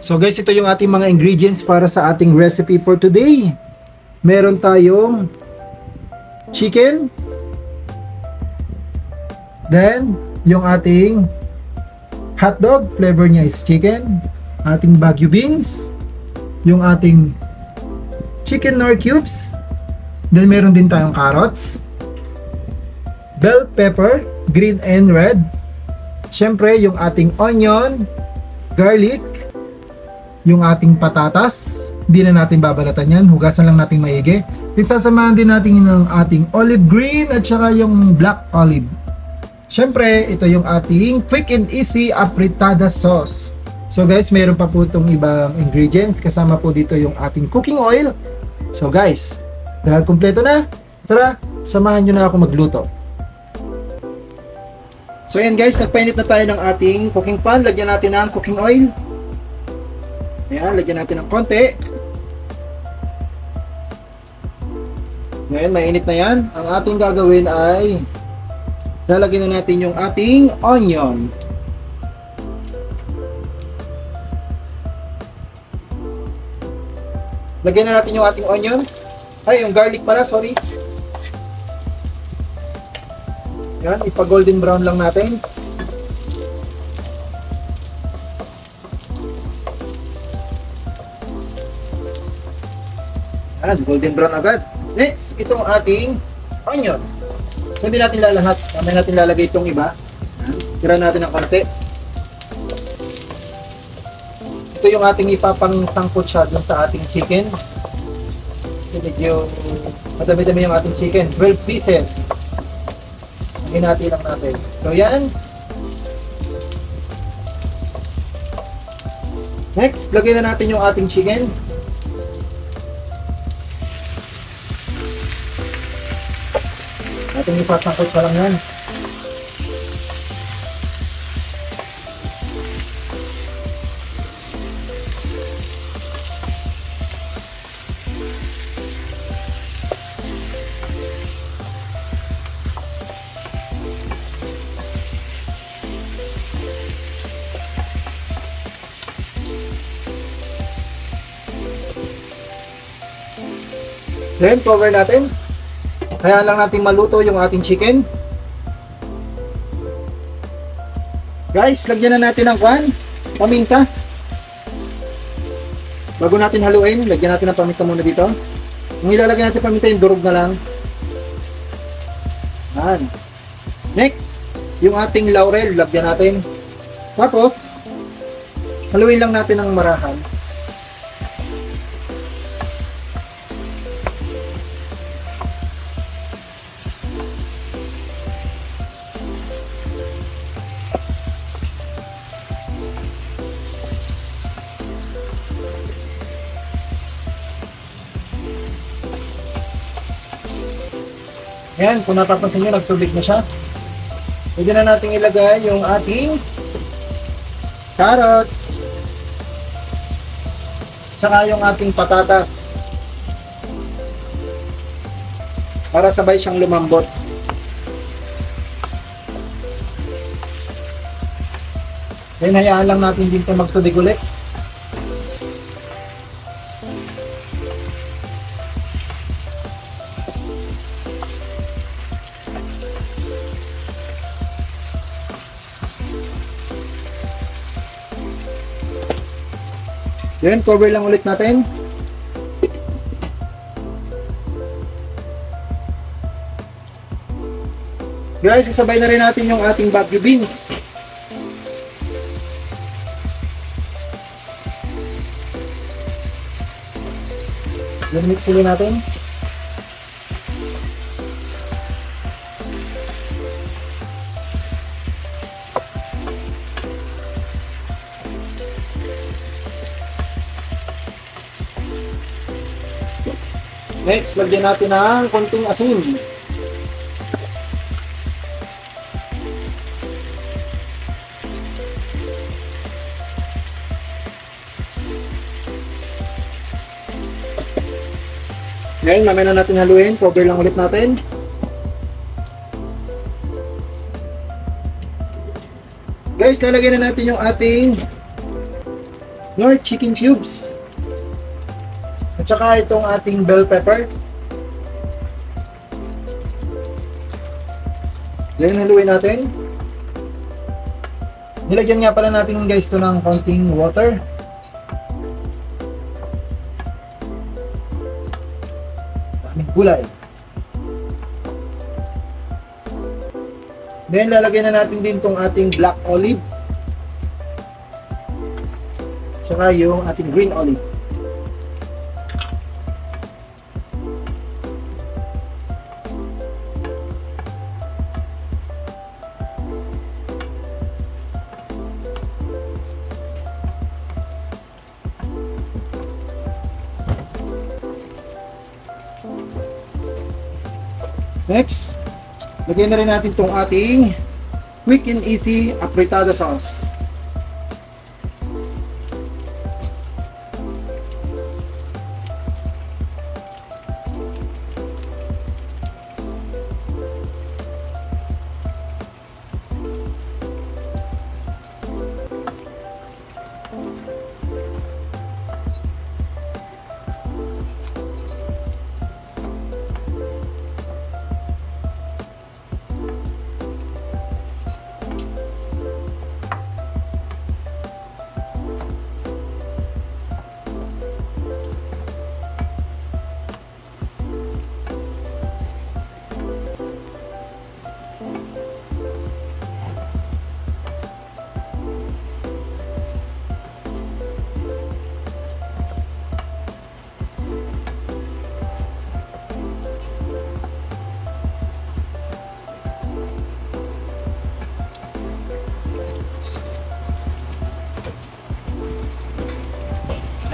So guys, ito yung ating mga ingredients para sa ating recipe for today. Meron tayong chicken. Then, yung ating hotdog, flavor niya is chicken. Ating Baguio beans. Yung ating chicken nor cubes. Then, meron din tayong carrots. Bell pepper, green and red. Syempre, yung ating onion, garlic, yung ating patatas. Hindi na natin babalatan yan. Hugasan lang natin maigi. Then, sasamahan din natin yung ating olive green at saka yung black olive. Syempre, ito yung ating quick and easy apritada sauce. So guys, mayroon pa po itong ibang ingredients. Kasama po dito yung ating cooking oil. So guys, dahil kumpleto na, tara, samahan nyo na ako magluto. So ayan guys, nagpainit na tayo ng ating cooking pan. Lagyan natin ng cooking oil. Ayan, lagyan natin ng konti. Ngayon, mainit na yan. Ang ating gagawin ay lalagyan na natin yung ating onion. Lagyan na natin yung ating onion. Ay, yung garlic pala, sorry. Yan, ipa-golden brown lang natin. Yan, golden brown agad. Next, itong ating onion. So, hindi natin lalahat. Mamaya natin lalagay itong iba. Tira natin ng konti. Ito yung ating ipapang-sangkot siya dun sa ating chicken. So, medyo madami-dami yung ating chicken. 12 pieces. Hinati lang natin. So, yan. Next, lagay na natin yung ating chicken. Ating ipasangkot pa lang yan. Then, cover natin. Kaya lang natin maluto yung ating chicken. Guys, lagyan na natin ng paminta. Bago natin haluin, lagyan natin ng paminta muna dito. Kung ilalagay natin paminta, yung durog na lang. Yan. Next, yung ating laurel, lagyan natin. Tapos, haluin lang natin ng marahan. Ayan, kung napapansin nyo, nagtubig na siya. Pwede na natin ilagay yung ating carrots. Tsaka yung ating patatas. Para sabay siyang lumambot. Then, hayaan lang natin dito magtubig ulit. Then, cover lang ulit natin. Guys, isabay na rin natin yung ating Baguio beans. Then, mix ulit natin. Next, lagyan natin ng konting asin. Ngayon, mamaya na natin haluin. Cover lang ulit natin. Guys, lalagyan na natin yung ating Nor chicken cubes. At saka itong ating bell pepper. Then haluin natin. Nilagyan nga pala natin guys to ng konting water. Daming gulay. Then lalagyan na natin din tong ating black olive. Saka yung ating green olive. Next, lagyan na rin natin itong ating quick and easy apritada sauce.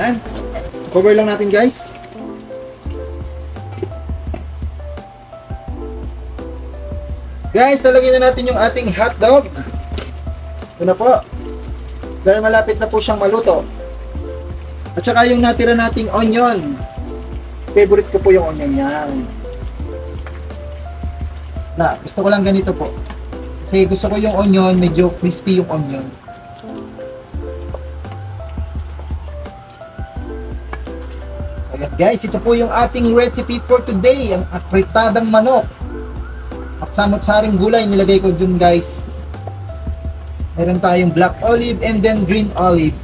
Yan. Cover lang natin guys. Guys, lalagyan na natin yung ating hotdog. Ito na po. Dahil malapit na po siyang maluto. At saka yung natira nating onion. Favorite ko po yung onion yan. Gusto ko lang ganito po. Kasi gusto ko yung onion, medyo crispy yung onion. Ayan guys, ito po yung ating recipe for today, ang apritadang manok. At samot-saring gulay nilagay ko dun guys. Meron tayong black olive and then green olive.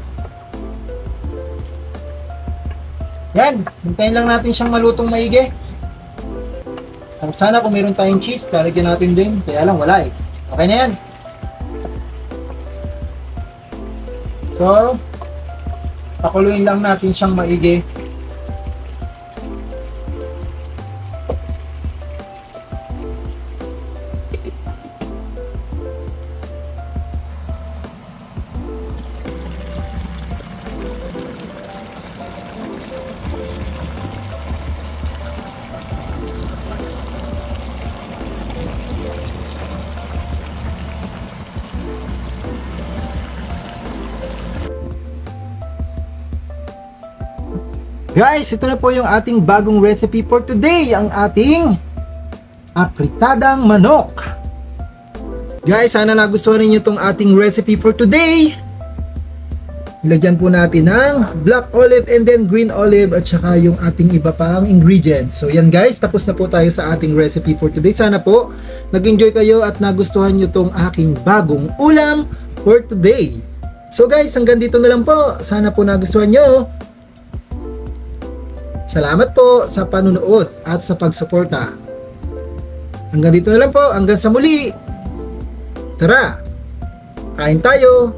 Yan, hintayin lang natin siyang malutong maigi. Sana kung meron tayong cheese, lalagyan natin din. Kaya lang wala eh. Okay na yan. So, pakuluin lang natin siyang maigi. Guys, ito na po yung ating bagong recipe for today, ang ating apritadang manok. Guys, sana nagustuhan niyo itong ating recipe for today. Ilagyan po natin ng black olive and then green olive at saka yung ating iba pang ingredients. So yan guys, tapos na po tayo sa ating recipe for today. Sana po nag-enjoy kayo at nagustuhan niyo itong aking bagong ulam for today. So guys, hanggang dito na lang po. Sana po nagustuhan niyo. Salamat po sa panunood at sa pagsuporta. Hanggang dito na lang po. Hanggang sa muli. Tara, kain tayo.